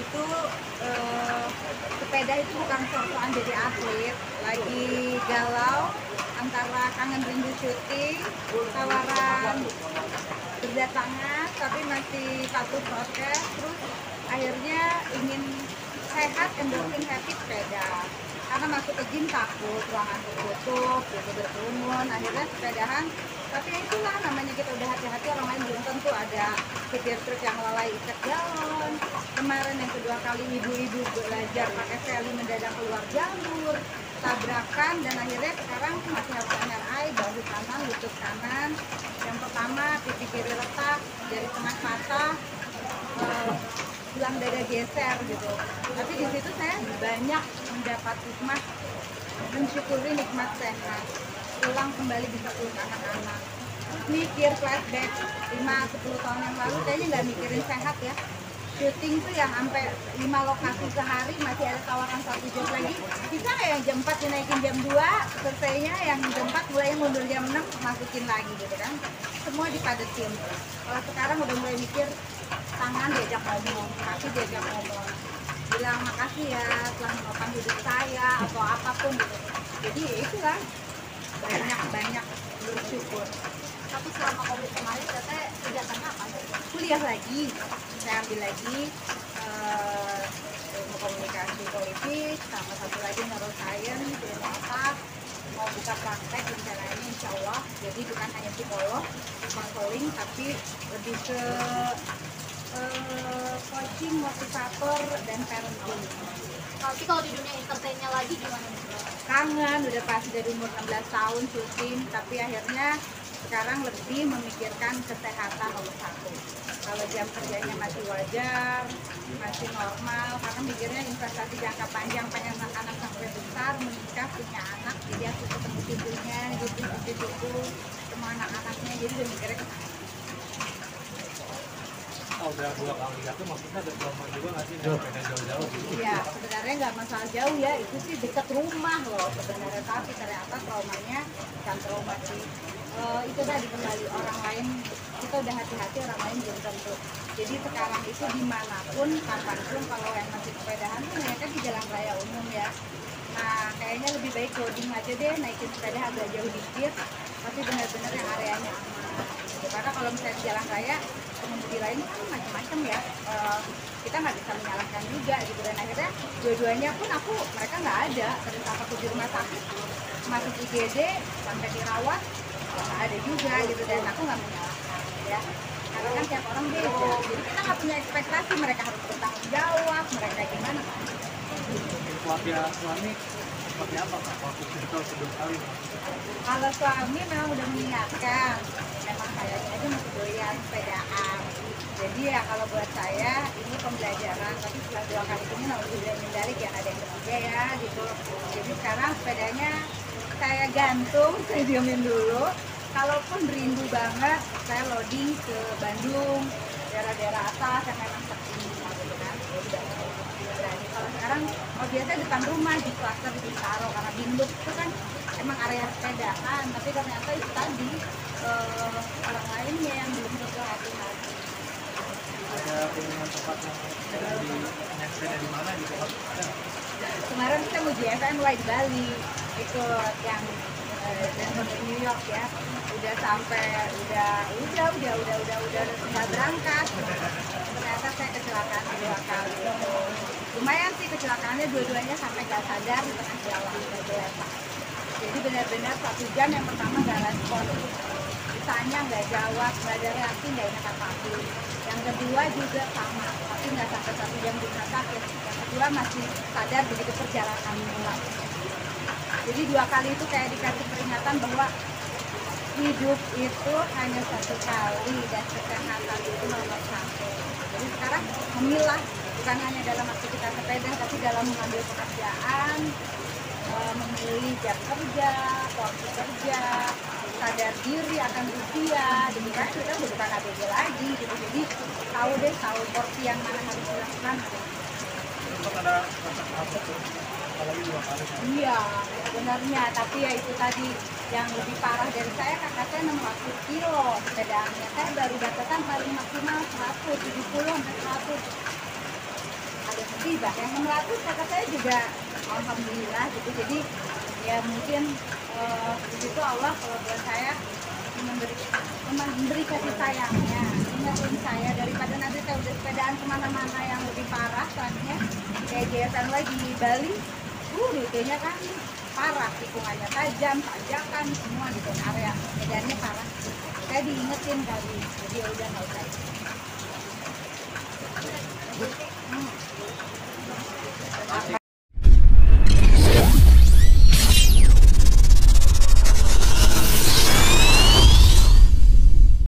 itu sepeda itu bukan soal jadi atlet, lagi galau antara kangen rindu syuting, tawaran berdatangan tapi masih patuh prokes, terus akhirnya ingin sehat, endorfin happy sepeda. Karena masuk ke gym takut, ruangan tertutup, gitu berkerumun, akhirnya sepedahan. Tapi ya itulah namanya kita udah hati-hati, orang lain belum tentu ada supir truk yang lalai ikat galon. Kemarin yang kedua kali ibu-ibu belajar pakai seli mendadak keluar jalur, tabrakan, dan akhirnya sekarang masih harus MRI, bahu kanan, lutut kanan. Yang pertama pipi kiri retak, jari tengah patah, tulang dada geser gitu. Tapi di situ saya banyak mendapat hikmah, mensyukuri nikmat sehat, pulang kembali bisa peluk anak-anak. Terus mikir flashback 5-10 tahun yang lalu, kayaknya nggak mikirin sehat ya. Syuting tuh yang sampai 5 lokasi sehari, masih ada tawaran 1 job lagi. Bisa nggak yang jam 4 dinaikin jam 2, selesainya yang jam 4 mulai mundur jam 6, masukin lagi gitu kan. Semua dipadetin. Kalau sekarang udah mulai mikir, tangan diajak ngomong, kaki diajak ngomong, bilang makasih ya telah menopang hidup saya atau apapun gitu. Jadi ya itulah, banyak bersyukur. Tapi selama COVID kemarin katanya kegiatannya apa aja? Kuliah lagi, saya ambil lagi ilmu komunikasi politik, sama satu lagi neuroscience, ilmu otak. Mau buka praktek rencananya insya Allah, jadi bukan hanya psikolog, konseling, tapi lebih ke coaching, motivator, dan parenting. Tapi kalau di dunia entertainnya lagi gimana? Kangen, udah pasti dari umur 16 tahun syuting, tapi akhirnya sekarang lebih memikirkan kesehatan nomor 1. Kalau jam kerjanya masih wajar, masih normal, karena mikirnya investasi jangka panjang, pengen anak sampai besar, menikah, punya anak, jadi aku ketemu cucunya, cucu-cucu, semua anak-anaknya, jadi udah mikirnya ke sana. Oh, udah 2 kali jatuh, maksudnya ada trauma juga nggak sih dari sepeda jauh-jauh gitu? Iya, sebenarnya nggak masalah jauh ya, itu sih dekat rumah loh sebenarnya, tapi ternyata traumanya bukan trauma sih. Itu tadi kembali orang lain, kita udah hati-hati, orang lain belum tentu. Jadi sekarang itu dimanapun, kapanpun, kalau yang masih sepedahan tuh mereka di jalan raya umum ya. Nah, kayaknya lebih baik loading aja deh, naikin sepeda agak jauh dikit, tapi benar-benar yang areanya aman. Gitu. Karena kalau misalnya di jalan raya, pengemudi lain kan macam-macam ya. Kita nggak bisa menyalahkan juga gitu, dan akhirnya dua-duanya pun mereka nggak ada, terus aku di rumah sakit masuk IGD sampai dirawat ya nggak ada juga gitu, dan aku nggak menyalahkan ya, karena kan tiap orang beda, jadi kita nggak punya ekspektasi mereka harus bertanggung jawab, mereka gimana kan. Keluarga suami seperti apa Kak? Waktu cerita kedua kali. Kalau suami memang udah mengingatkan, memang kayaknya aja masih doyan sepedaan. Jadi ya kalau buat saya ini pembelajaran, tapi setelah 2 kali ini udah mendalik yang ada yang ketiga ya gitu. Jadi sekarang sepedanya saya gantung, saya diemin dulu. Kalaupun rindu banget, saya loading ke Bandung, daerah-daerah atas yang memang sepi gitu kan. Kalau sekarang biasanya depan rumah di klaster di Taro, karena Binduk itu kan emang area sepedaan, tapi ternyata itu tadi orang lainnya yang belum tentu hati-hati. Ada kunjungan tempat yang sepeda naik sepeda di mana gitu Kak? Ada nggak? Kemarin kita mau JFM di Bali, ikut yang dari New York ya, udah sampai udah tinggal berangkat. Ternyata saya kecelakaan 2 kali. Lumayan sih kecelakaannya, dua-duanya sampai gak sadar di tengah jalan, gak geletak. Jadi benar-benar 1 jam yang pertama gak respon, ditanya gak jawab, gak ada reaksi, gak ingat apapun. Yang kedua juga sama, tapi gak sampai 1 jam di rumah sakit. Yang kedua masih sadar begitu perjalanan pulang. Jadi 2 kali itu kayak dikasih peringatan bahwa hidup itu hanya 1 kali dan kesehatan itu nomor 1. Jadi sekarang memilah, bukan hanya dalam aktivitas sepeda, tapi dalam mengambil pekerjaan, memilih jam kerja, porsi kerja, sadar diri akan usia, jadi kan kita udah bukan ABG lagi gitu. Jadi tahu porsi yang mana harus dilakukan. Sempat ada rasa takut tuh, apalagi 2 kali. Iya, sebenarnya, tapi ya itu tadi yang lebih parah dari saya, kakak saya 600 kilo sepedaannya, saya baru batasan paling maksimal 170 sampai 100. Ada tiba yang 600 kata saya juga alhamdulillah gitu. Jadi ya mungkin itu Allah kalau buat saya memberi kasih sayangnya, ingetin saya daripada nanti saya udah sepedaan kemana-mana yang lebih parah. Soalnya kayak JSN lagi di Bali, rutenya kan parah, tikungannya tajam, tanjakan semua gitu, area medannya parah. Saya diingetin kali, jadi ya udah nggak usah.